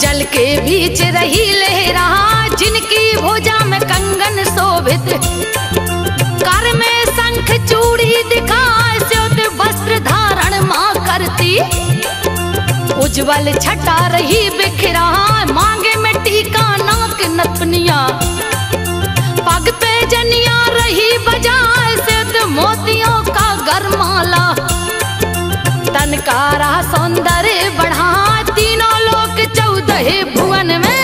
जल के बीच रही लहरा, जिनकी भुजा में कंगन शोभित, कर में शंख चूड़ी दिखाए, स्योत वस्त्र धारण मां करती। उज्जवल छटा रही बिखरा, मांगे में टीका नाक नथनिया, पग पे जनिया रही बजाए, स्योत मोतियों का गरमाला। तन का रहा सौंदर्य बढ़ा, तीनों लोक 14 भुवन में।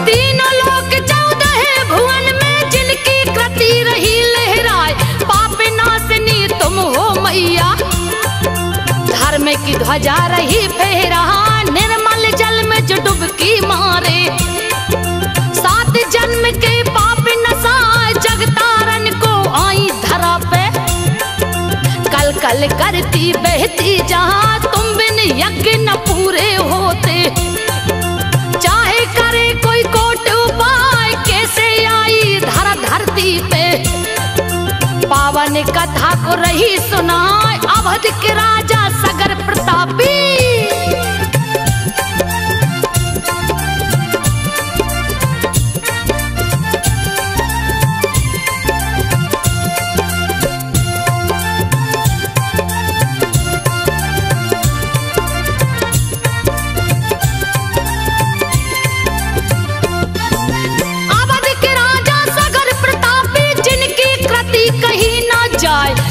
तीनों लोक 14 भुवन में, जिनकी कृति रही लहराए, पाप नाशनी तुम हो मैया। धर्म की ध्वजा रही फहरा, निर्मल जल में जो डुबकी मारे, 7 जन्म के पाप नसाए, जगतारन को आई धरा पे। कल कल करती बहती जहां, तुम बिन यज्ञ न पूरे होते। चाहे करे कोई कोट उपाय, कैसे आई धरा धरती पे। पावन कथा को रही सुनाए, अवध के राजा सगर प्रतापी।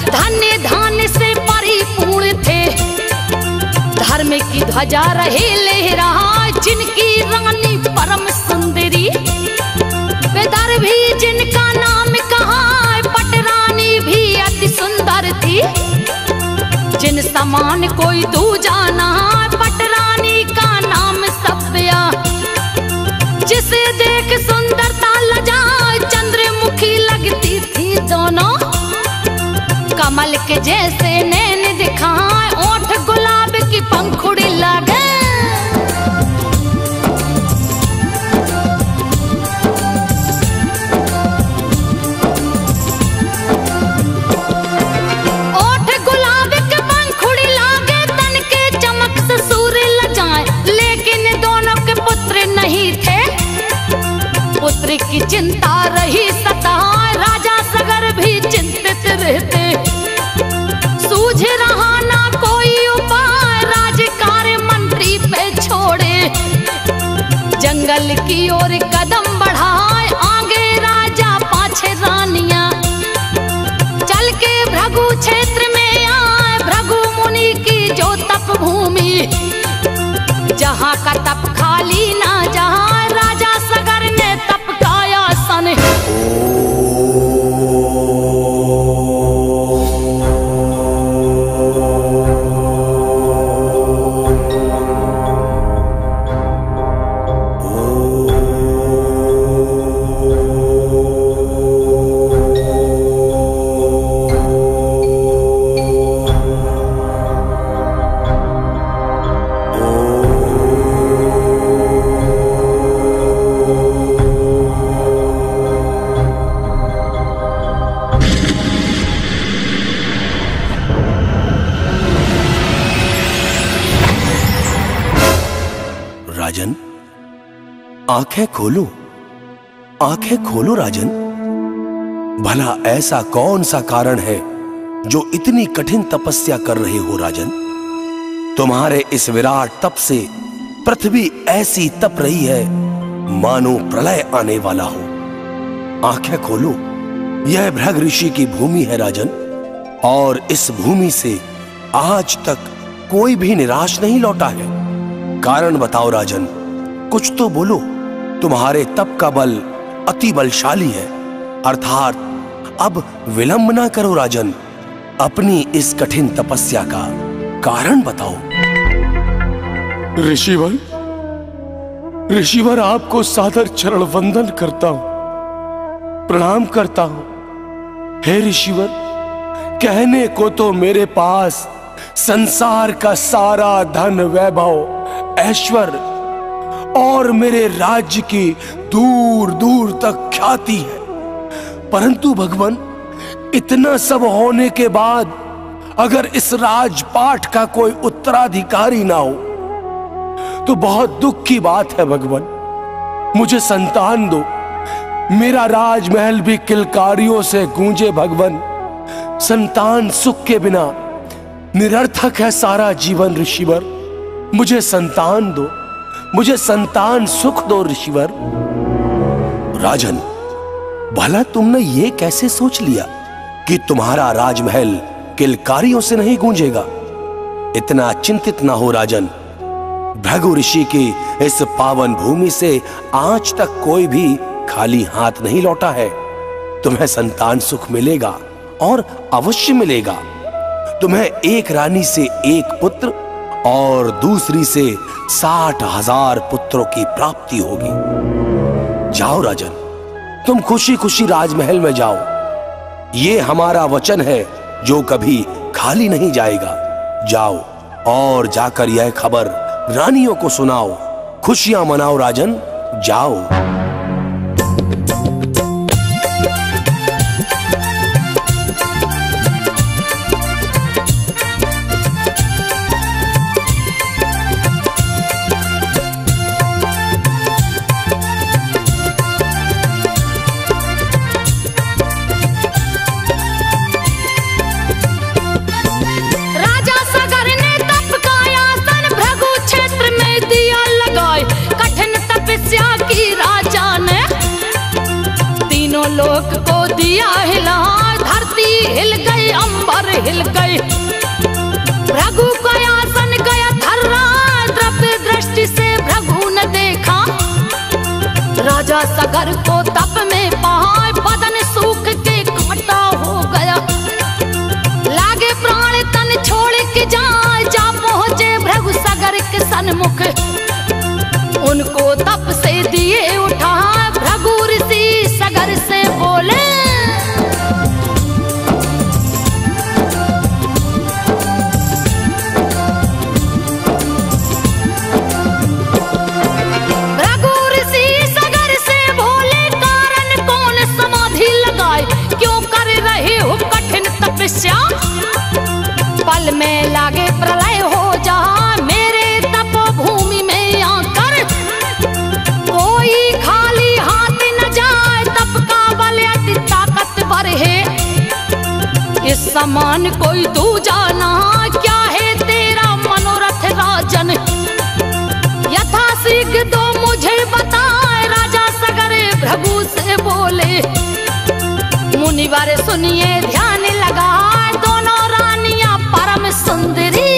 धन्य धान्य से परिपूर्ण थे, धर्म की ध्वजा रहे लहरा, जिनकी रानी परम सुंदरी। विदर्भी जिनका नाम कहा, पटरानी भी अति सुंदर थी। जिन समान कोई दूजा ना, पटरानी का नाम सभ्या। जिसे देख सुंदरता लजाए, चंद्रमुखी लगती थी दोनों। कमल के जैसे नैन दिखाए, ओठ गुलाब की पंखुड़ी लगे। ओठ गुलाब की पंखुड़ी लागे, तन के चमक से सूर्य लजाए। लेकिन दोनों के पुत्र नहीं थे, पुत्र की चिंता रही सताए, राजा सगर भी चिंतित रहते। सूझ रहा ना कोई उपाय, राजकार्य मंत्री पे छोड़े। जंगल की ओर कदम बढ़ाए, आगे राजा पाछे रानियां। चल के भृगु क्षेत्र में आए, भृगु मुनि की जो तप भूमि। जहाँ का तप खाली ना जहाँ, राजा सगर ने तप का आसन। राजन, आंखें खोलो, आंखें खोलो राजन। भला ऐसा कौन सा कारण है जो इतनी कठिन तपस्या कर रहे हो राजन? तुम्हारे इस विराट तप से पृथ्वी ऐसी तप रही है मानो प्रलय आने वाला हो। आंखें खोलो, यह भृग ऋषि की भूमि है राजन, और इस भूमि से आज तक कोई भी निराश नहीं लौटा है। कारण बताओ राजन, कुछ तो बोलो। तुम्हारे तप का बल अति बलशाली है, अर्थात अब विलंब ना करो राजन, अपनी इस कठिन तपस्या का कारण बताओ। ऋषिवर, ऋषिवर आपको सादर चरण वंदन करता हूं, प्रणाम करता हूं। हे ऋषिवर, कहने को तो मेरे पास संसार का सारा धन वैभव ऐश्वर्य और मेरे राज्य की दूर दूर तक ख्याति है, परंतु भगवान, इतना सब होने के बाद अगर इस राजपाट का कोई उत्तराधिकारी ना हो तो बहुत दुख की बात है भगवान। मुझे संतान दो, मेरा राजमहल भी किलकारियों से गूंजे भगवान। संतान सुख के बिना निरर्थक है सारा जीवन ऋषिवर। मुझे संतान दो, मुझे संतान सुख दो ऋषिवर। राजन, भला तुमने ये कैसे सोच लिया कि तुम्हारा राजमहल किलकारियों से नहीं गूंजेगा? इतना चिंतित ना हो राजन। भृगु ऋषि की इस पावन भूमि से आज तक कोई भी खाली हाथ नहीं लौटा है। तुम्हें संतान सुख मिलेगा और अवश्य मिलेगा। तुम्हें एक रानी से एक पुत्र और दूसरी से 60,000 पुत्रों की प्राप्ति होगी। जाओ राजन, तुम खुशी खुशी राजमहल में जाओ। ये हमारा वचन है जो कभी खाली नहीं जाएगा। जाओ और जाकर यह खबर रानियों को सुनाओ, खुशियां मनाओ राजन, जाओ। लोक को दिया हिला, धरती हिल गई, अंबर हिल गई। भृगु का आसन गया थर्रा, द्रव्य दृष्टि से भृगु ने देखा। राजा सगर को तप में पाए, बदन सूख के कांटा हो गया। लागे प्राण तन छोड़ के जाए, जा पहुंचे भृगु सगर के सन्मुख। उनको तप से दिए उठा, भृगु ऋषि सगर से बोले, भृगु ऋषि सगर से बोले, कारण कौन समाधि लगाए, क्यों कर रहे हो कठिन तपस्या। पल में लागे प्रलय हो जा, मेरे तपोभूमि में आकर। कोई खाली हाथ न जाए, तप का बल अति ताकतवर है। इस समान कोई दूजा ना, क्या है तेरा मनोरथ राजन। यथाशीघ्र दो मुझे बताए, राजा सगर भृगु से बोले। मुनिवर सुनिए ध्यान लगा, दोनों रानियां परम सुंदरी।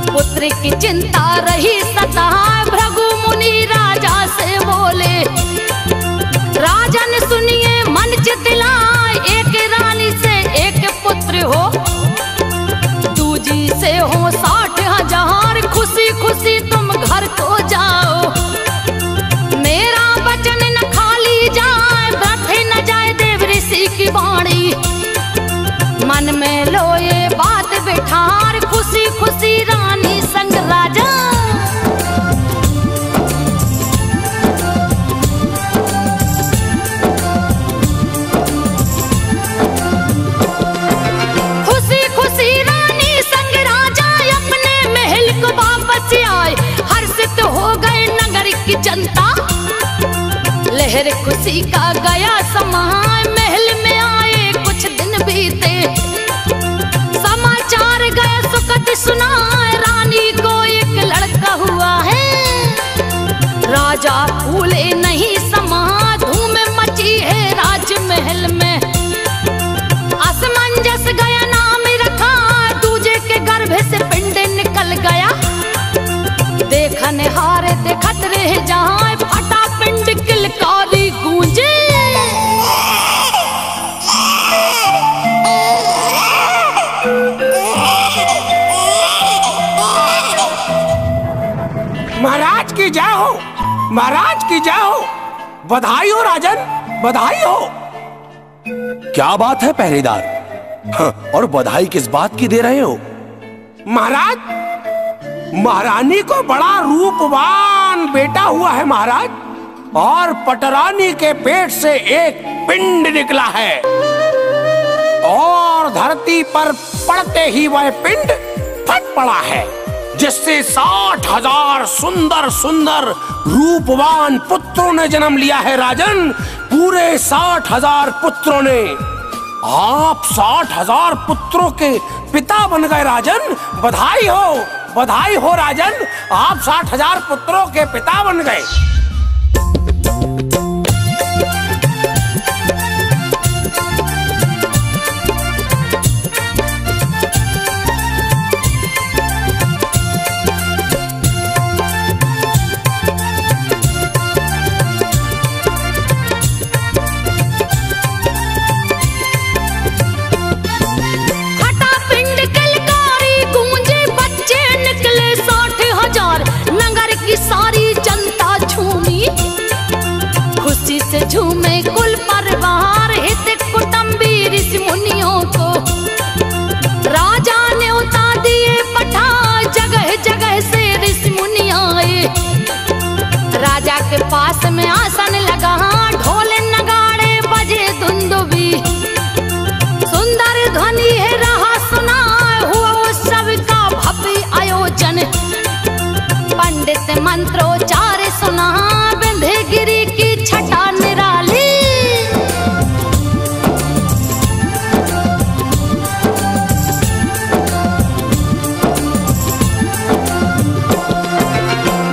पुत्र की चिंता रही सता, भृगु मुनि राजा से बोले। राजन सुनिए मन चितलाए, एक रानी से एक पुत्र हो। दूजी से हो 60,000, खुशी खुशी तुम घर को जाओ। मेरा वचन न खाली जाए, बैठे न जाए देव ऋषि की वाणी। मन में लो ये बात बिठार, खुशी खुशी रानी संग राजा। खुशी खुशी रानी संग राजा अपने महल को वापस आए। हर्षित हो गए नगर की जनता, लहर खुशी का गया समय। महल में आए कुछ दिन बीते, समाचार गया सुखद सुनाए। रानी को एक लड़का हुआ है, राजा भूले नहीं समा। धूम मची है राजमहल में, असमंजस गया नाम रखा। दूजे के गर्भ से पिंड निकल गया, देखने हारे देखत रह जाए। फटा पिंड किलकारी गूंजे, की जय हो, महाराज की जय हो। बधाई हो राजन, बधाई हो। क्या बात है पहरेदार? हाँ, और बधाई किस बात की दे रहे हो? महाराज, महारानी को बड़ा रूपवान बेटा हुआ है महाराज, और पटरानी के पेट से एक पिंड निकला है, और धरती पर पड़ते ही वह पिंड फट पड़ा है, जिससे 60,000 सुंदर सुंदर रूपवान पुत्रों ने जन्म लिया है राजन। पूरे 60,000 पुत्रों ने। आप 60,000 पुत्रों के पिता बन गए राजन। बधाई हो, बधाई हो राजन, आप 60,000 पुत्रों के पिता बन गए। सारी जनता झूमी, खुशी से झूमे कुल परिवार, हित कुटुंबी ऋषि मुनियों को राजा ने उतार दिए पठा, जगह जगह से ऋषि मुनि आए। राजा के पास में आसन लगा, ढोल नगाड़े बजे दुंदुबी, सुंदर ध्वनि है रहा सुना, हुआ उत्सव का भव्य आयोजन। पंडित मंत्रोच्चार सुना, विंध्यगिरि की छटा निराली,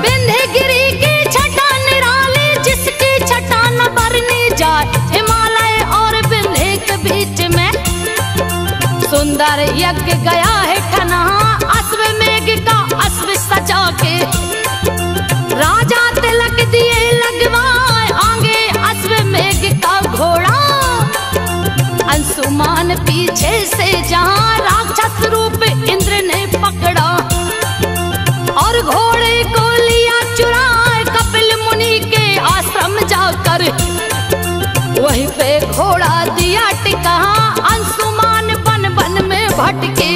विंध्यगिरि की छटा निराली, जिसकी छटा न बरनी जाए, हिमालय और विंध्य के बीच में सुंदर यज्ञ गया है ठना, अश्वमेघ का अश्व सजा के राजा तिलक दिए लगवाए, आगे अश्वमेघ का घोड़ा, अंशुमान पीछे से जहां राक्षस रूप इंद्र ने पकड़ा, और घोड़े को लिया चुराए कपिल मुनि के आश्रम जाकर, वहीं पे घोड़ा दिया टिका, अंशुमान बन बन में भटके।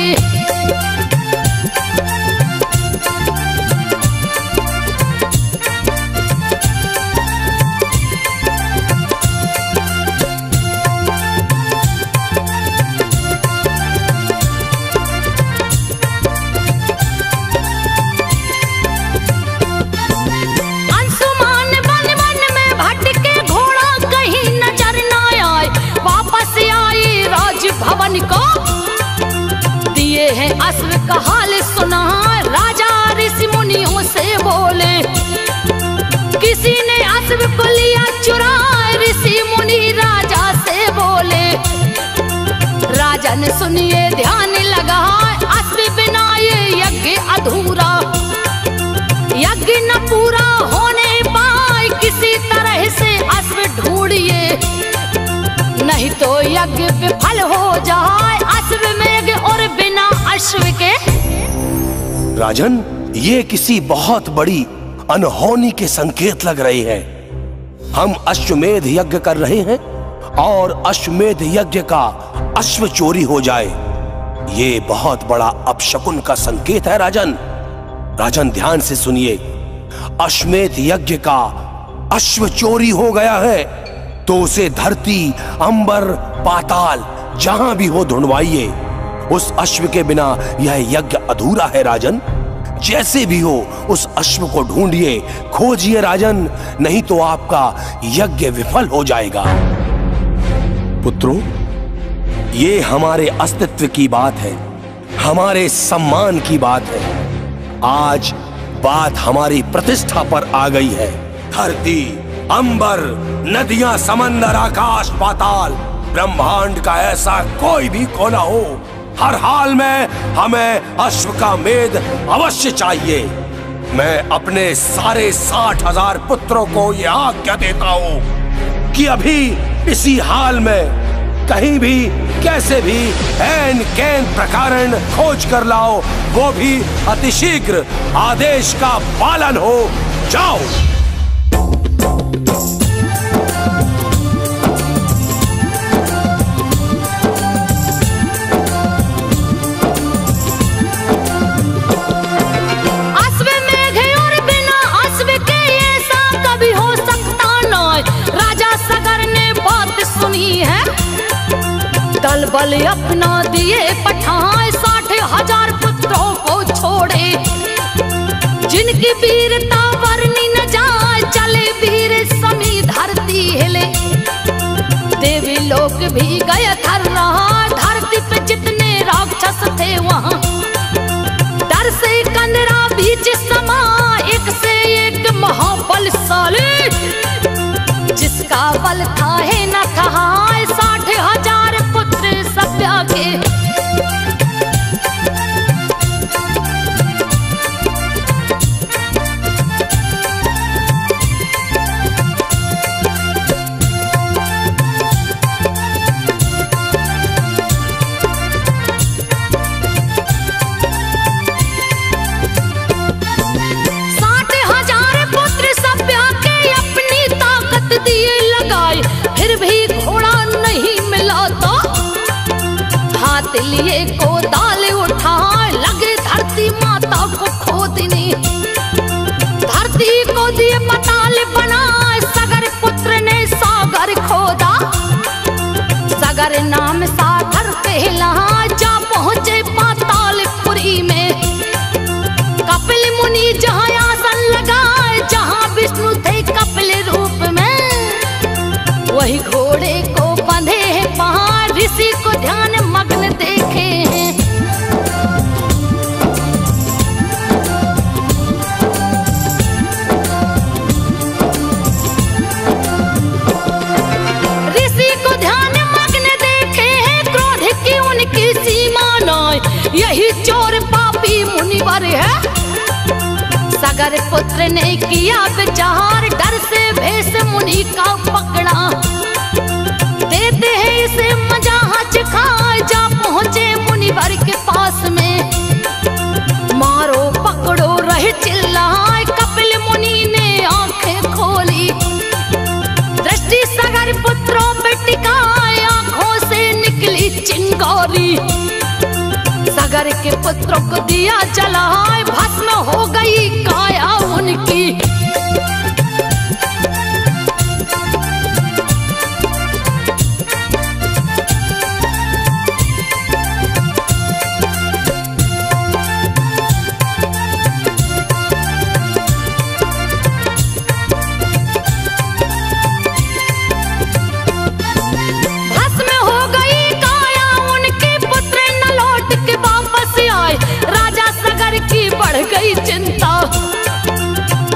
भवन को दिए हैं अश्व का हाल सुना, राजा ऋषि मुनियों से बोले, किसी ने अश्व को लिया चुरा, ऋषि मुनि राजा से बोले। राजा ने सुनिए ध्यान लगा, अश्व बिना ये यज्ञ अधूरा, यज्ञ न पूरा होने पाए, किसी तरह से अश्व ढूंढिए, नहीं तो यज्ञ विफल हो जाए, अश्वमेघ और बिना अश्व के। राजन, ये किसी बहुत बड़ी अनहोनी के संकेत लग रहे हैं। हम अश्वमेध यज्ञ कर रहे हैं और अश्वमेध यज्ञ का अश्व चोरी हो जाए, ये बहुत बड़ा अपशकुन का संकेत है राजन। राजन ध्यान से सुनिए, अश्वमेध यज्ञ का अश्व चोरी हो गया है तो उसे धरती, अंबर, पाताल जहां भी हो ढूंढवाइए। उस अश्व के बिना यह यज्ञ अधूरा है राजन। जैसे भी हो उस अश्व को ढूंढिए, खोजिए राजन, नहीं तो आपका यज्ञ विफल हो जाएगा। पुत्रों, ये हमारे अस्तित्व की बात है, हमारे सम्मान की बात है। आज बात हमारी प्रतिष्ठा पर आ गई है। धरती, अंबर, नदियां, समंदर, आकाश, पाताल, ब्रह्मांड का ऐसा कोई भी कोना हो, हर हाल में हमें अश्व का मेद अवश्य चाहिए। मैं अपने सारे 60,000 पुत्रों को यह आज्ञा देता हूं कि अभी इसी हाल में कहीं भी कैसे भी ऐन कैन प्रकारण खोज कर लाओ, वो भी अतिशीघ्र। आदेश का पालन हो, जाओ। दल बल अपना दिए पठाए 60,000 पुत्रों को छोड़े, जिनकी वीरता वर्णि न जाए, चले वीर समी धरती हिले। देवी लोक भी गए थर रहा, धरती पे जितने राक्षस थे वहां डर से कंदरा बीच समा, एक से एक महाबलशाली, जिसका बल था है न था 60,000 पुत्र सभ्या के। लिए को दाल उठाए लगे धरती माता को खोदने, धरती को दिए पताल बनाए, सगर पुत्र ने सागर खोदा, सगर नाम सागर कहलाए, जा पहुंचे पातालपुरी में। कपिल मुनि जहाँ आसन लगाए, जहाँ विष्णु थे कपिल रूप में, वही घोड़े को बंधे हैं पहाड़, ऋषि को ध्यान मग्न देखे हैं। ऋषि को ध्यान मग्न देखे हैं, क्रोध की उनकी सीमा न, यही चोर पापी मुनिवर है। सगर पुत्र ने किया विचार, डर से भेष मुनि का पकड़ा, देते हैं इसे मजा खाए, जा पहुंचे मुनिवर के पास में, मारो पकड़ो रहे चिल्लाए, कपिल मुनि ने आंखें खोली, दृष्टि सगर पुत्रों पे टिकाए, आंखों से निकली चिंगारी, सगर के पुत्रों को दिया जलाए, भस्म हो गई काया उनकी।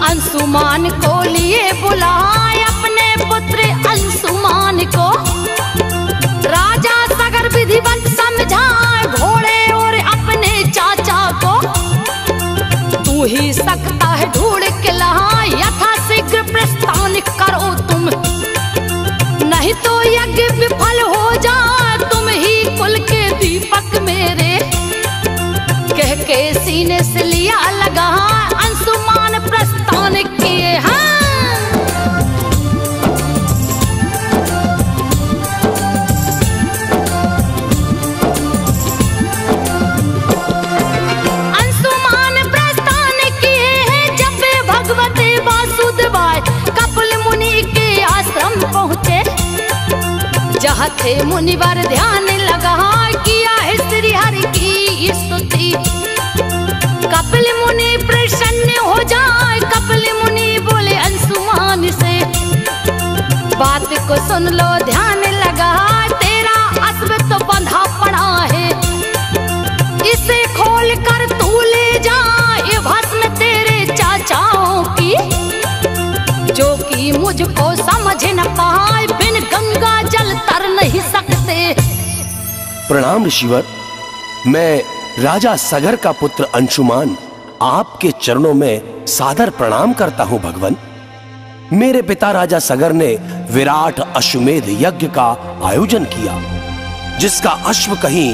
अंशुमान को लिए बुलाए, अपने पुत्र अंशुमान को, राजा सगर विधिवत समझाए, घोड़े और अपने चाचा को, तू ही सकता है ढूंढ के लाए, यथा शीघ्र प्रस्थान करो तुम, नहीं तो यज्ञ विफल हो जाए, तुम ही कुल के दीपक मेरे। कह के सीने से लिया लगा, अंशुमान प्रस्थान किए हैं। अंशुमान प्रस्थान किए हैं, जब भगवते वासुदेवाय कपिल मुनि के आश्रम पहुँचे, जहाँ थे मुनिवर ध्यान लगा, किया है श्री हरि की स्तुति, कपिल मुनि प्रसन्न हो जाए, कपिल मुनि बोले अंशुमान से, बात को सुन लो ध्यान लगा, तेरा अस्व तो बंधा पड़ा है, इसे खोल कर तू ले जा, ये भस्म तेरे चाचाओं की, जो कि मुझको समझ न पाए, बिन गंगा जल तर नहीं सकते। प्रणाम ऋषिवर, मैं राजा सगर का पुत्र अंशुमान आपके चरणों में सादर प्रणाम करता हूं भगवान। मेरे पिता राजा सगर ने विराट अश्वमेध यज्ञ का आयोजन किया, जिसका अश्व कहीं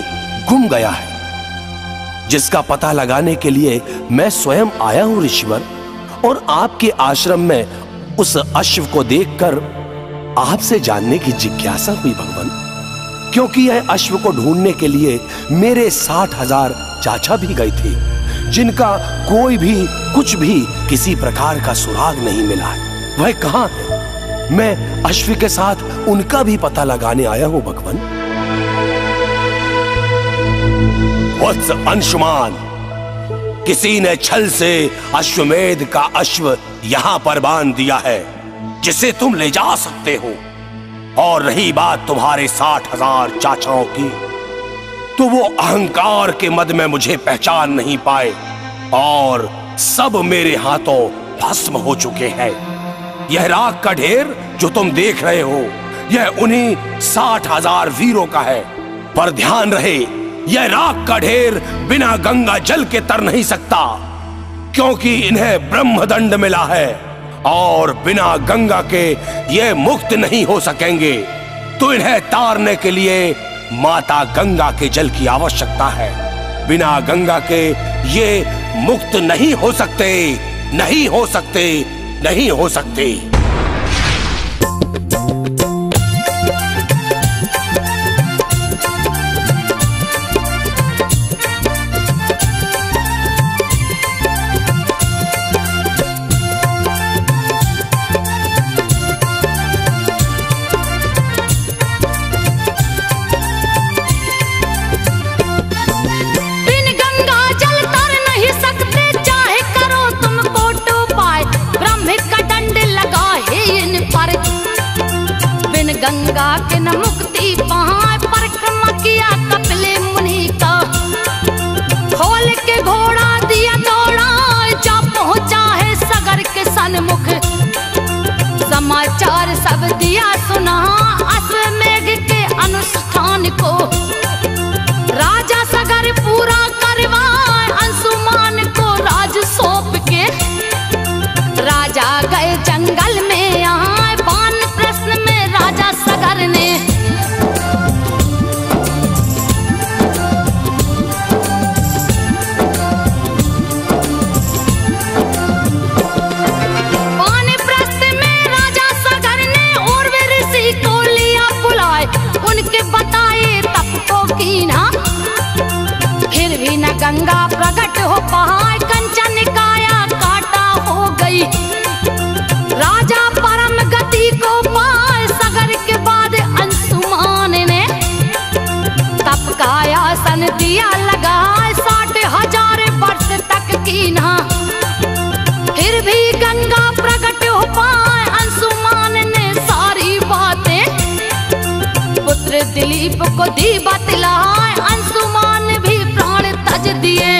गुम गया है, जिसका पता लगाने के लिए मैं स्वयं आया हूं ऋषिवर, और आपके आश्रम में उस अश्व को देखकर आपसे जानने की जिज्ञासा हुई भगवान, क्योंकि यह अश्व को ढूंढने के लिए मेरे 60,000 चाचा भी गए थे, जिनका कोई भी कुछ भी किसी प्रकार का सुराग नहीं मिला है। वह कहां है? मैं अश्व के साथ उनका भी पता लगाने आया हूं भगवान। वत्स अंशुमान, किसी ने छल से अश्वमेध का अश्व यहां पर बांध दिया है, जिसे तुम ले जा सकते हो। और रही बात तुम्हारे 60,000 चाचाओं की, तो वो अहंकार के मद में मुझे पहचान नहीं पाए और सब मेरे हाथों भस्म हो चुके हैं। यह राख का ढेर जो तुम देख रहे हो, यह उन्हीं 60,000 वीरों का है। पर ध्यान रहे, यह राख का ढेर बिना गंगा जल के तर नहीं सकता, क्योंकि इन्हें ब्रह्मदंड मिला है और बिना गंगा के ये मुक्त नहीं हो सकेंगे। तो इन्हें तारने के लिए माता गंगा के जल की आवश्यकता है। बिना गंगा के ये मुक्त नहीं हो सकते, नहीं हो सकते, नहीं हो सकते। गंगा के न मुक्ति पाए, परिक्रमा किया कपिले मुनि का। खोल के घोड़ा दिया दौड़ा, जा पहुंचा है सगर के सन्मुख। समाचार सब दिया सुना, अश्वमेध के अनुष्ठान को। राजा सगर पूरा करवाए, अंशुमान को राज सौंप के। राजा गए जंगल में आए, बान प्रश्न में राजा सगर ने। वानप्रस्थ में राजा सगर ने उर्वी ऋषि को लिया बुलाए, उनके बताए तप को कीना। फिर भी न गंगा प्रकट हो पाए, कंचन काया काटा हो गई। राजा परम गति को पाए, सगर के बाद अंशुमान ने तप का आसन दिया लगाए, 60,000 वर्ष तक कीना। फिर भी गंगा प्रकट हो पाए, अंशुमान ने सारी बातें पुत्र दिलीप को दी बतलाए। अंशुमान भी प्राण तज दिए।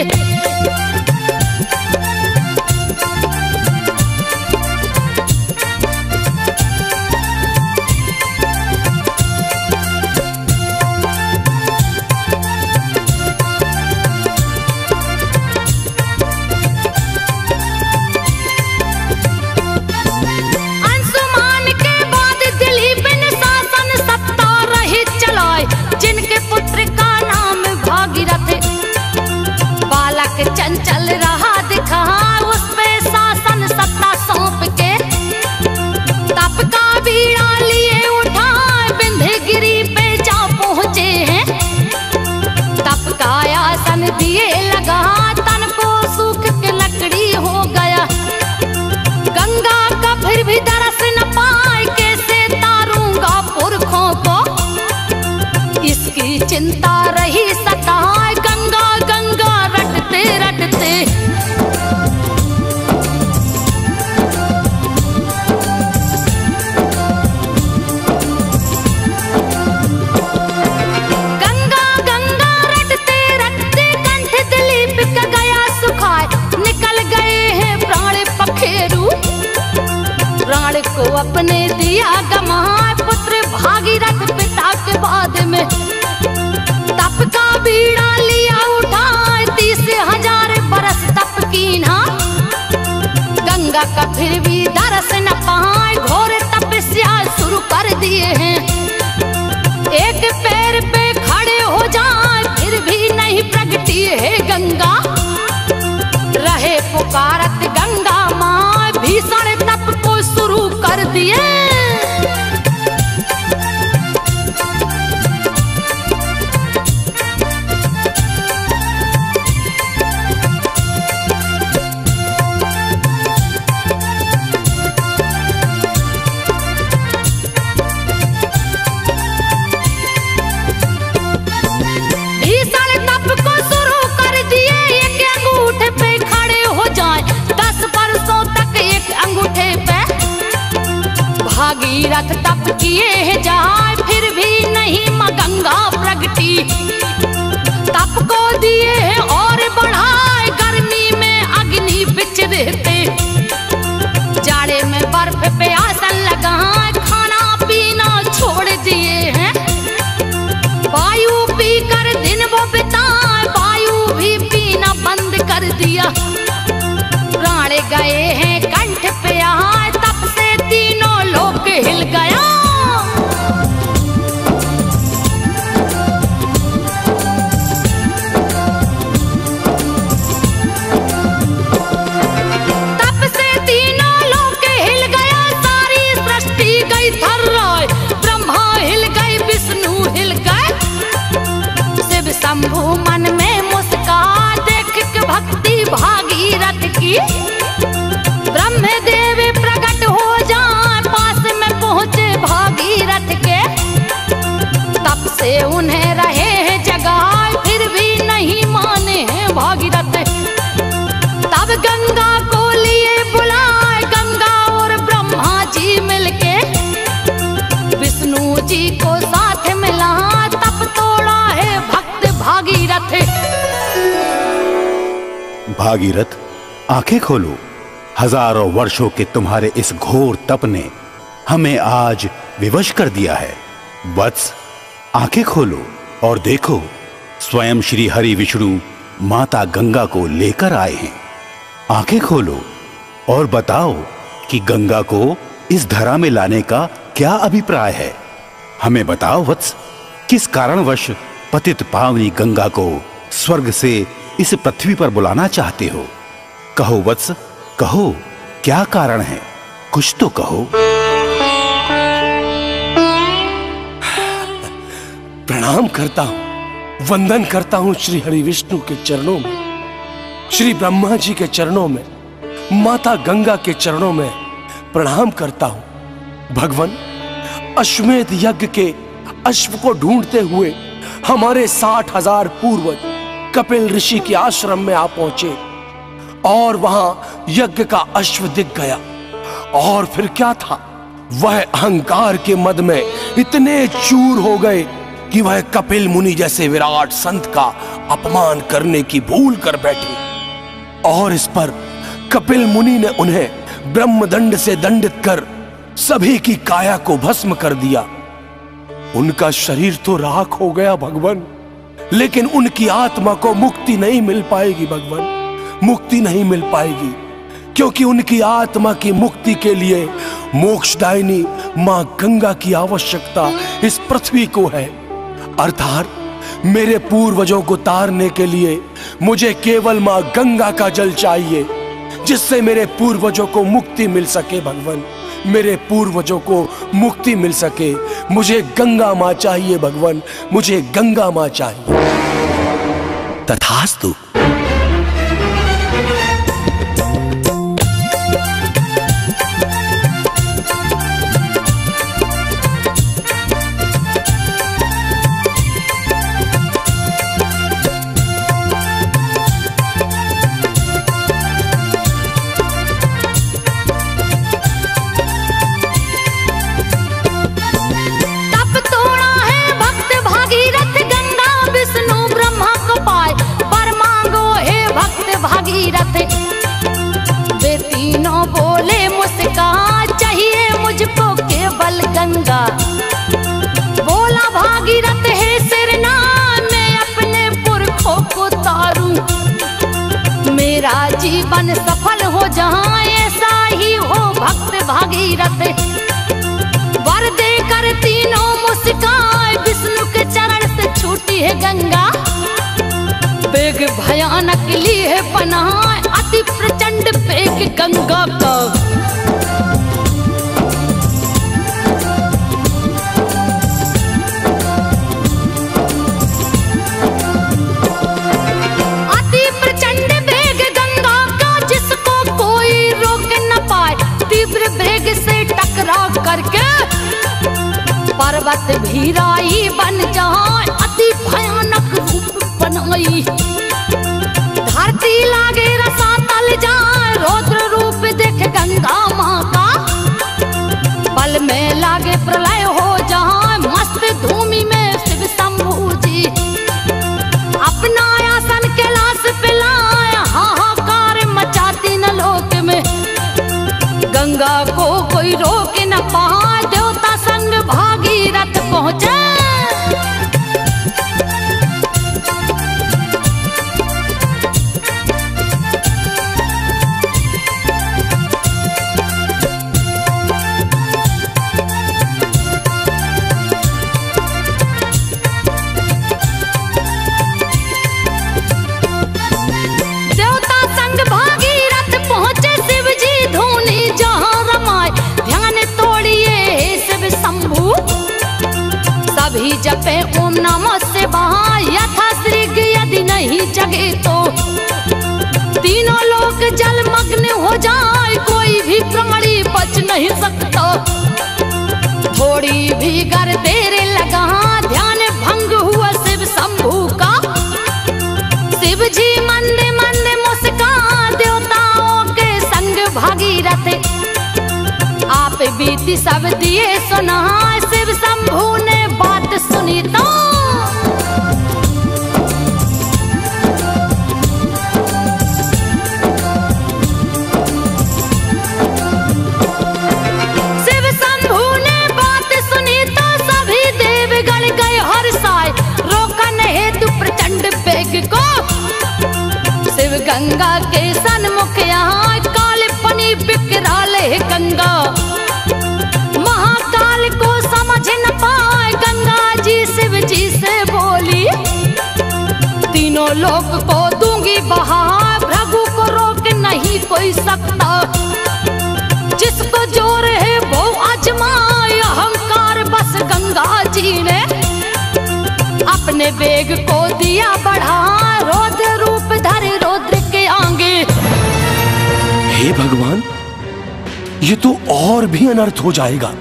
चंचल रहा दिखा, उस पे शासन सत्ता सौंप के। तप का बीड़ा लिए उठाए, विंध्यगिरी पे जा पहुंचे हैं। तप का आसन दिए लगा, तन को सूख के लकड़ी हो गया। गंगा का फिर भी दरस न पाए, कैसे तारूंगा पुरखों को। इसकी चिंता रही सताए, गंगा गंगा रटते रटते। गंगा गंगा रटते रटते, कंठ दिलीप का गया सुखाए। निकल गए हैं प्राण पखेरु, प्राण को अपने दिया गमाए। पुत्र भागीरथ पिता के बाद में तप का बीड़ा लिया उठाए, 30,000 बरस तप कीना। गंगा का फिर भी दरस न पाए, घोर तपस्या शुरू कर दिए हैं। एक पैर पे खड़े हो जाए, फिर भी नहीं प्रगटी है गंगा। रहे पुकारत गंगा माँ, किए जाए फिर भी नहीं माँ गंगा प्रगटी। तप को दिए और बढ़ाए गर्मी में अग्नि बिच रहते। जाड़े में बर्फ पे आसन लगाए खाना पीना छोड़ दिए हैं। वायु पीकर दिन वो बिताए वायु भी पीना बंद कर दिया। प्राण गए हैं कंठ पे आए तप से तीनों लोक हिल गया। तप से तीनों लोक हिल गया सारी सृष्टि गई थर्राए। ब्रह्मा हिल गए विष्णु हिल गए। शिव शंभु मन में मुस्का देख के भक्ति भागीरथ की। ब्रह्मदेव प्रकट हो जाए पास में पहुंचे भागीरथ के। तब से उन्हें रहे हैं जगाए फिर भी नहीं माने हैं भागीरथ। तब गंगा को लिए बुलाए गंगा और ब्रह्मा जी मिलके। विष्णु जी को साथ मिला तप तोड़ा है भक्त भागीरथ। भागीरथ आंखें खोलो। हजारों वर्षों के तुम्हारे इस घोर तप ने हमें आज विवश कर दिया है। वत्स आंखें खोलो और देखो स्वयं श्री हरि विष्णु माता गंगा को लेकर आए हैं। आंखें खोलो और बताओ कि गंगा को इस धरा में लाने का क्या अभिप्राय है। हमें बताओ वत्स, किस कारणवश पतित पावनी गंगा को स्वर्ग से इस पृथ्वी पर बुलाना चाहते हो। कहो वत्स, कहो क्या कारण है, कुछ तो कहो। प्रणाम करता हूं, वंदन करता हूं श्री हरि विष्णु के चरणों में, श्री ब्रह्मा जी के चरणों में, माता गंगा के चरणों में प्रणाम करता हूं। भगवान, अश्वमेध यज्ञ के अश्व को ढूंढते हुए हमारे 60,000 पूर्वज कपिल ऋषि के आश्रम में आ पहुंचे और वहां यज्ञ का अश्व दिख गया। और फिर क्या था, वह अहंकार के मद में इतने चूर हो गए कि वह कपिल मुनि जैसे विराट संत का अपमान करने की भूल कर बैठे। और इस पर कपिल मुनि ने उन्हें ब्रह्मदंड से दंडित कर सभी की काया को भस्म कर दिया। उनका शरीर तो राख हो गया भगवान, लेकिन उनकी आत्मा को मुक्ति नहीं मिल पाएगी भगवान, मुक्ति नहीं मिल पाएगी, क्योंकि उनकी आत्मा की मुक्ति के लिए मोक्षदायिनी मां गंगा की आवश्यकता इस पृथ्वी को है। अर्थात मेरे पूर्वजों को तारने के लिए मुझे केवल मां गंगा का जल चाहिए, जिससे मेरे पूर्वजों को मुक्ति मिल सके भगवान, मेरे पूर्वजों को मुक्ति मिल सके। मुझे गंगा मां चाहिए भगवान, मुझे गंगा मां चाहिए। तथास्तु। वे तीनों बोले मुस्का चाहिए मुझको केवल गंगा। बोला भागीरथ है सिरना मैं अपने पुरखों को तारूं। मेरा जीवन सफल हो जहाँ ऐसा ही हो भक्त भागीरथ। वर देकर तीनों मुस्काए विष्णु के चरण से छूटी है गंगा। वेग भयानक ली है पनाह अति प्रचंड वेग गंगा का। अति प्रचंड वेग गंगा का जिसको कोई रोक न पाए। तीव्र वेग से टकराव करके पर्वत भीराई बन जाए अति भयानक रूप बनाई। धरती लागे रसातल जाए रौद्र रूप देख गंगा माँ का। पल में लागे प्रलय हो ही जपे ओम नमः शिवाय यथा श्रीग यदि नहीं जगे तो तीनों लोग जलमग्न हो जाए, कोई भी प्राणी बच नहीं सकता। थोड़ी भी गर देर लगा ध्यान भंग हुआ शिव शंभू का, शिव जी मंदे मंदे मुस्का देवताओं के संग भागीरथ आप बीती सब दिए सुना। शिव शंभू ने बात सुनी तो को शिव गंगा के सन्मुख यहाँ काल पनी बिकराल है गंगा, महाकाल को समझ न पाए गंगा जी शिव जी से बोली तीनों लोक को दूंगी बहा, भृगु को रोक नहीं कोई सकता। जिसको जोर है वो आजमाए, अहंकार बस गंगा जी ने अपने वेग को दिया बढ़ा, रौद्र रूप धरे रौद्र के आगे। हे भगवान, ये तो और भी अनर्थ हो जाएगा।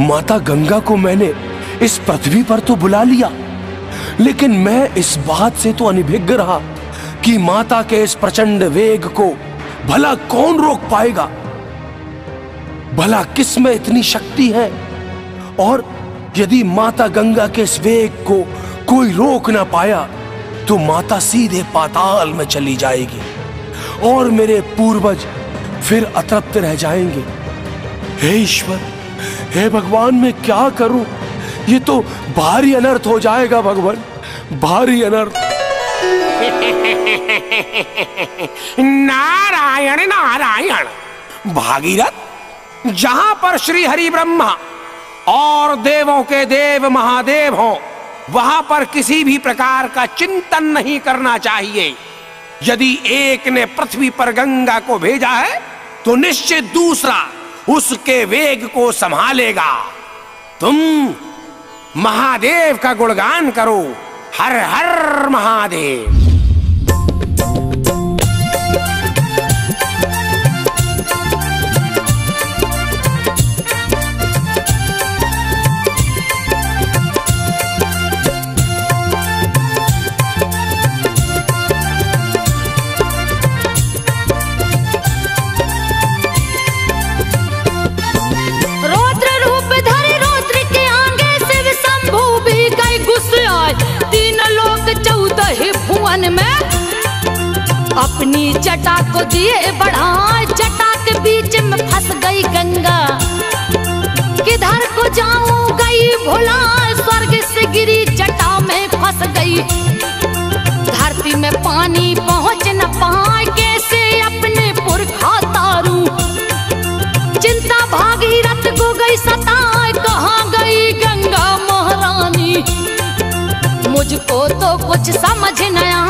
माता गंगा को मैंने इस पृथ्वी पर तो बुला लिया, लेकिन मैं इस बात से तो अनभिज्ञ रहा कि माता के इस प्रचंड वेग को भला कौन रोक पाएगा। भला किस में इतनी शक्ति है, और यदि माता गंगा के इस वेग को कोई रोक ना पाया तो माता सीधे पाताल में चली जाएगी और मेरे पूर्वज फिर अतृप्त रह जाएंगे। हे ईश्वर, हे भगवान, मैं क्या करूं? ये तो भारी अनर्थ हो जाएगा भगवान, भारी अनर्थ। नारायण नारायण। भागीरथ, जहां पर श्री हरि ब्रह्मा और देवों के देव महादेव हों, वहां पर किसी भी प्रकार का चिंतन नहीं करना चाहिए। यदि एक ने पृथ्वी पर गंगा को भेजा है तो निश्चित दूसरा उसके वेग को संभालेगा। तुम महादेव का गुणगान करो, हर हर महादेव। अपनी जटा को दिए बढ़ाए, जटा के बीच में फंस गई गंगा, किधर को जाऊं गई भुला, स्वर्ग से गिरी जटा में फंस गई। धरती में पानी पहुंच न पाए, कैसे अपने पुरखा तारू, चिंता भागीरथ को गई सताए, कहाँ गई गंगा महारानी। मुझको तो कुछ समझ न आया,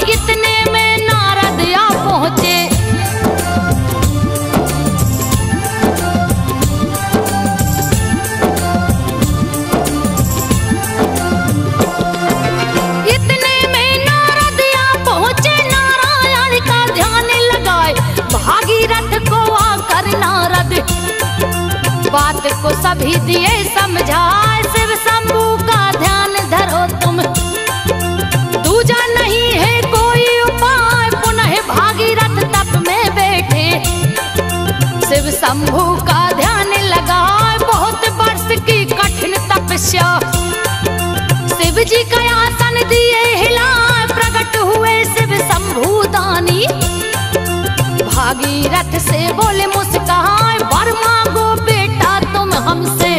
इतने में नारद आ पहुंचे। इतने में नारद आ पहुंचे, नारायण का ध्यान लगाए, भागीरथ को आकर नारद बात को सभी दिए समझाए। शिव शंभू का ध्यान धरो तुम, दूजा नहीं है कोई उपाय, पुनः भागीरथ तप में बैठे। शिव शंभू का ध्यान लगाए, बहुत वर्ष की कठिन तपस्या, शिव जी का आसन दिए हिला, प्रकट हुए शिव शंभू दानी। भागीरथ से बोले मुस्काए, वर मांगो बेटा तुम हमसे।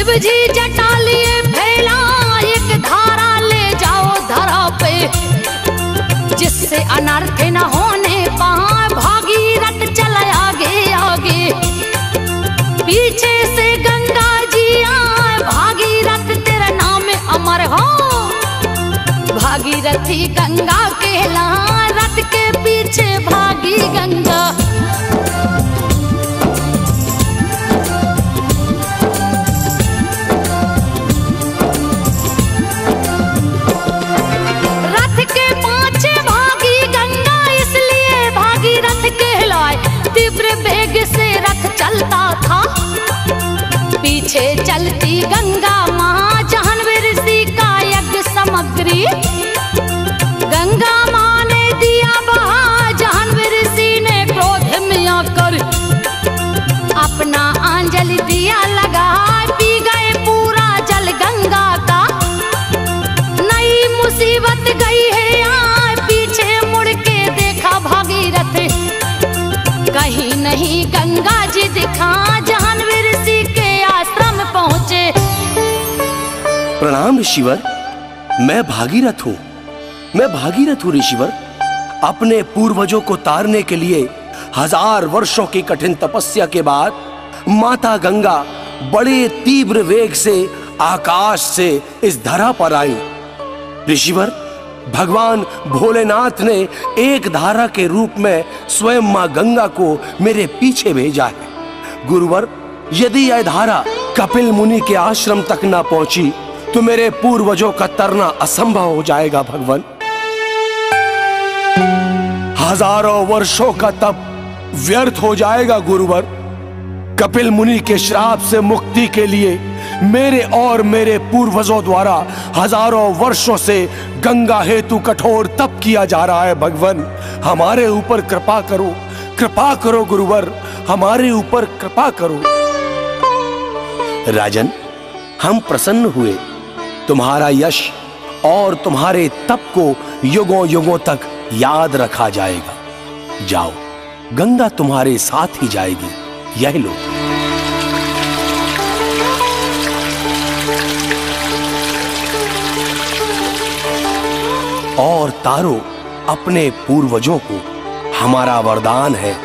शिव जी जटा लिए फैला, एक धारा ले जाओ धरा पे, जिससे अनर्थ न होने पाए। भागीरथ चला आगे आगे, पीछे से गंगा जी आए। भागीरथ तेरा नाम अमर हो, भागीरथी गंगा कहला, रथ के पीछे भागी गंगा। रथ के पाछे भागी गंगा, इसलिए भागीरथ कहलाए। तीव्र वेग से रथ चलता था, पीछे चलती गंगा माँ। जाह्नवी ऋषि का यज्ञ सामग्री गंगा माँ ने दिया बहा। जाह्नवी ऋषि ने क्रोध में आकर अपना अंजलि दिया लगा, पी गए पूरा जल गंगा का। नई मुसीबत गई है यहाँ, पीछे मुड़ के देखा भागीरथ, कहीं नहीं गंगा जी दिखा। जाह्नवी ऋषि के आश्रम पहुंचे। प्रणाम ऋषिवर, मैं भागीरथ हूँ, मैं भागीरथ हूँ ऋषिवर। अपने पूर्वजों को तारने के लिए 1000 वर्षों की कठिन तपस्या के बाद माता गंगा बड़े तीव्र वेग से आकाश से इस धरा पर आई। ऋषिवर, भगवान भोलेनाथ ने एक धारा के रूप में स्वयं मां गंगा को मेरे पीछे भेजा है। गुरुवर, यदि यह धारा कपिल मुनि के आश्रम तक ना पहुंची तो मेरे पूर्वजों का तरना असंभव हो जाएगा। भगवान, हजारों वर्षों का तप व्यर्थ हो जाएगा। गुरुवर, कपिल मुनि के श्राप से मुक्ति के लिए मेरे और मेरे पूर्वजों द्वारा हजारों वर्षों से गंगा हेतु कठोर तप किया जा रहा है। भगवान, हमारे ऊपर कृपा करो, कृपा करो गुरुवर, हमारे ऊपर कृपा करो। राजन, हम प्रसन्न हुए। तुम्हारा यश और तुम्हारे तप को युगों युगों तक याद रखा जाएगा। जाओ, गंगा तुम्हारे साथ ही जाएगी। यह लो। और तारो, अपने पूर्वजों को हमारा वरदान है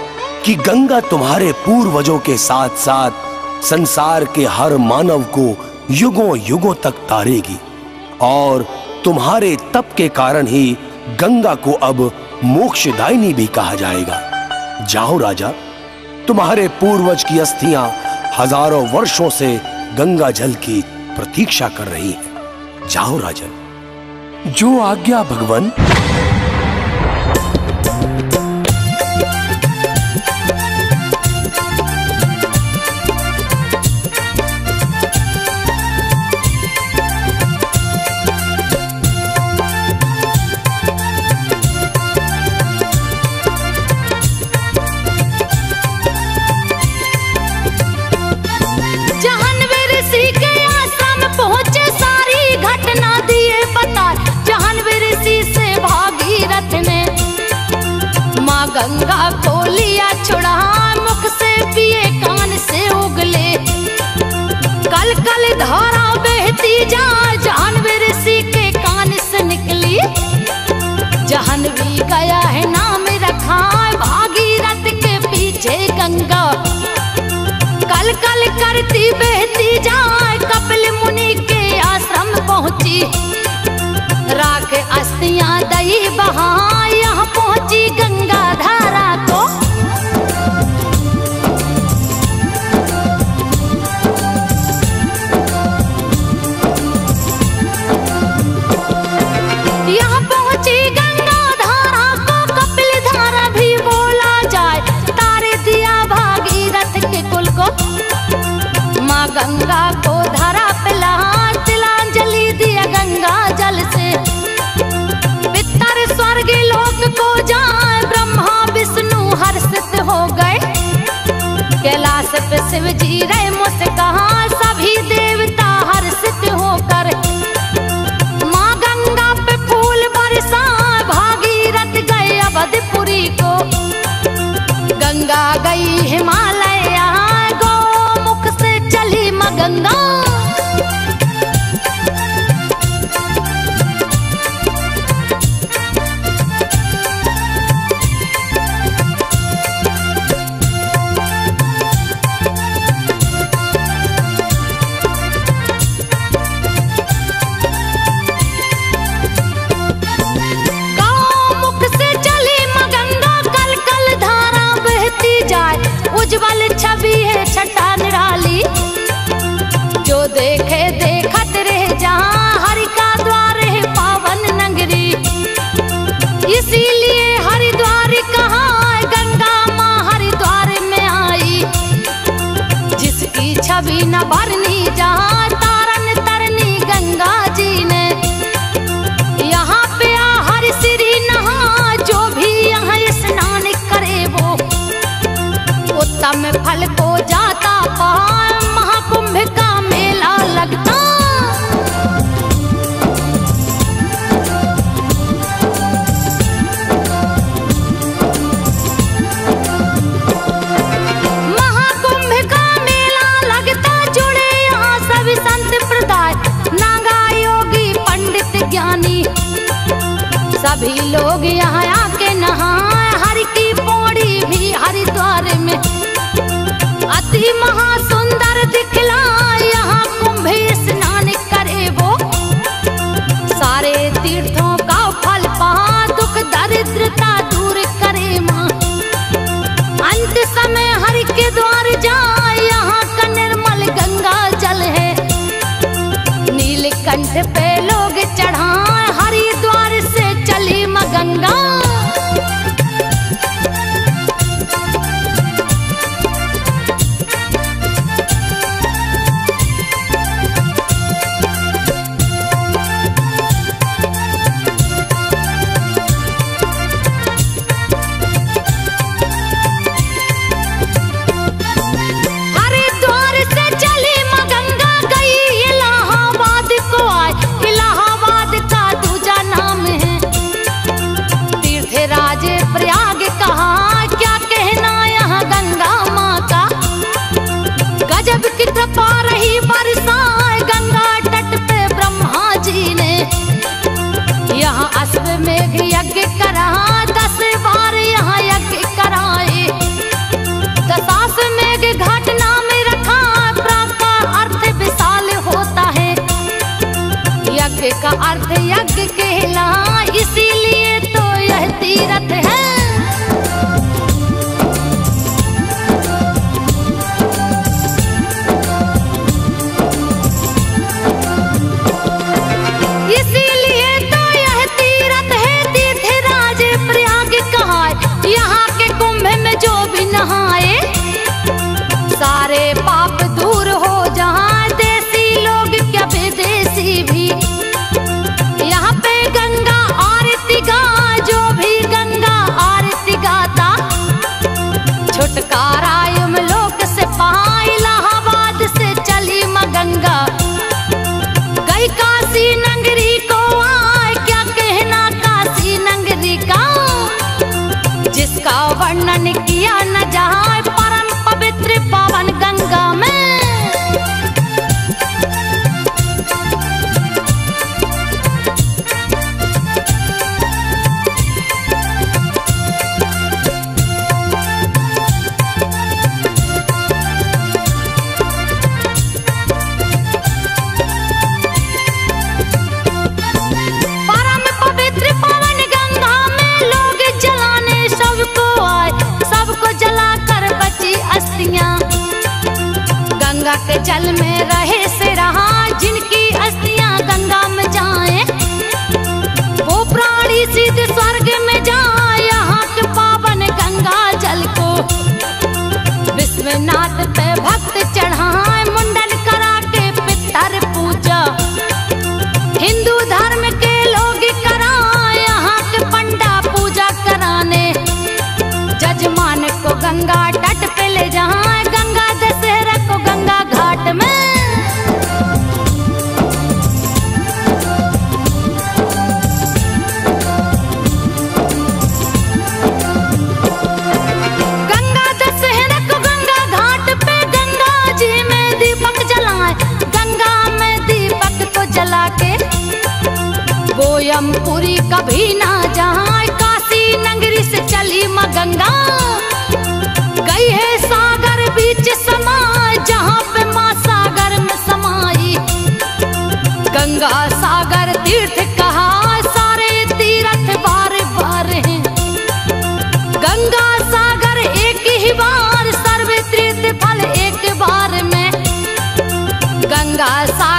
कि गंगा तुम्हारे पूर्वजों के साथ साथ संसार के हर मानव को युगों युगों तक तारेगी। और तुम्हारे तप के कारण ही गंगा को अब मोक्षदायिनी भी कहा जाएगा। जाओ राजा, तुम्हारे पूर्वज की अस्थियां हजारों वर्षों से गंगा जल की प्रतीक्षा कर रही हैं। जाओ राजन। जो आज्ञा भगवान। गंगा को लिया छुड़ा, मुख से पिए कान से उगले। कल कल धारा बहती जा, जाह्नवी ऋषि के कान से निकली। जाह्नवी गया है नाम रखा, भागीरथ के पीछे गंगा। कल कल करती बहती जाए, कपिल मुनि के आश्रम पहुंची। राख अस्थियां दई बहा, यहाँ पहुंची गंगा धारा को। यहाँ पहुंची गंगा धारा को, कपिल धारा भी बोला जाए। तारे दिया भागीरथ के कुल को, माँ गंगा को धारा पिला। तिलांजलि दिया गंगा जल से, पितर स्वर्ग लोक को जाए। ब्रह्मा विष्णु हर्षित हो गए, कैलाश पे शिव जी रहे मुस्कहा। सभी देवता हर्षित होकर माँ गंगा पे फूल बरसा। भागीरथ गए अवधपुरी को, गंगा गई हिमालय। गौ मुख से चली माँ गंगा। भरनी जहाँ तारन तरनी गंगा जी ने। यहाँ पे हर श्री नहा जो भी यहाँ स्नान करे वो उत्तम फल को जाता पाए। महाकुंभ का मेला लगता सभी लोग यहाँ आके नहाए। हरि की पौड़ी भी हरिद्वार में अति महासुंदर दिखला। यहाँ कुंभ स्नान करे वो सारे तीर्थों का फल पा। दुख दरिद्रता दूर करे माँ। अंत समय हरि के द्वार जाए। यहाँ का निर्मल गंगा जल है। नीलकंठ पे लोग चढ़ाए। हरिद्वार से चली माँ गंगा। हरिद्वार से चली माँ गंगा गई इलाहाबाद को आए। इलाहाबाद का दूजा नाम है तीर्थराज प्रयाग। कहा क्या कहना यहाँ गंगा माँ का। गजब की कृपा रही बरसाए गंगा तट पे ब्रह्मा जी ने। यहाँ अश्वमेघ यज्ञ करा 10 बार यहाँ यज्ञ कराए। दशाश्वमेघ घाट नाम रखा। प्राग का अर्थ विशाल होता है। यज्ञ का अर्थ यज्ञ कहला इसीलिए तो यह तीर्थ है। इसीलिए तो यह तीर्थ है। तीर्थराज प्रयाग कहा। यहाँ के कुंभ में जो भी नहाए सारे पाप दूर हो जहाँ। देसी लोग क्या विदेशी भी यहाँ पे गंगा आरती गा। जो भी गंगा आरती गाता छुटकारा यमलोक से पाए। इलाहाबाद से चली माँ गंगा गई काशी नगरी को आए। क्या कहना काशी नगरी का जिसका वर्णन किया न जाए। परम पवित्र पावन गंगा में परम पवित्र पावन गंगा में लोग जलाने सबको आए। सबको जलाकर बची अस्थियां गंगा के जल में रहे से रहा। जिनकी अस्थियां गंगा में जाए वो प्राणी सीधे स्वर्ग में जाए। यहाँ के पावन गंगा जल को विश्वनाथ पे भक्त चढ़ाए। मुंडन करा के पितर पूजा हिंदू धर्म के लोग कराए। यहाँ के पंडा पूजा कराने जजमान को गंगा तट पे ले जाए। गंगा दशहरा को गंगा घाट में गंगा दशहरा को गंगा घाट पे गंगा जी में दीपक जलाए। गंगा में दीपक को जला के वो यमपुरी कभी ना जाए। काशी नगरी से चली माँ गंगा गई है सागर बीच समाए। जहाँ पे माँ सागर में समाई गंगा सागर तीर्थ कहा। सारे तीर्थ बार बार हैं गंगा सागर एक ही बार। सर्व तीर्थ फल एक बार में गंगा सागर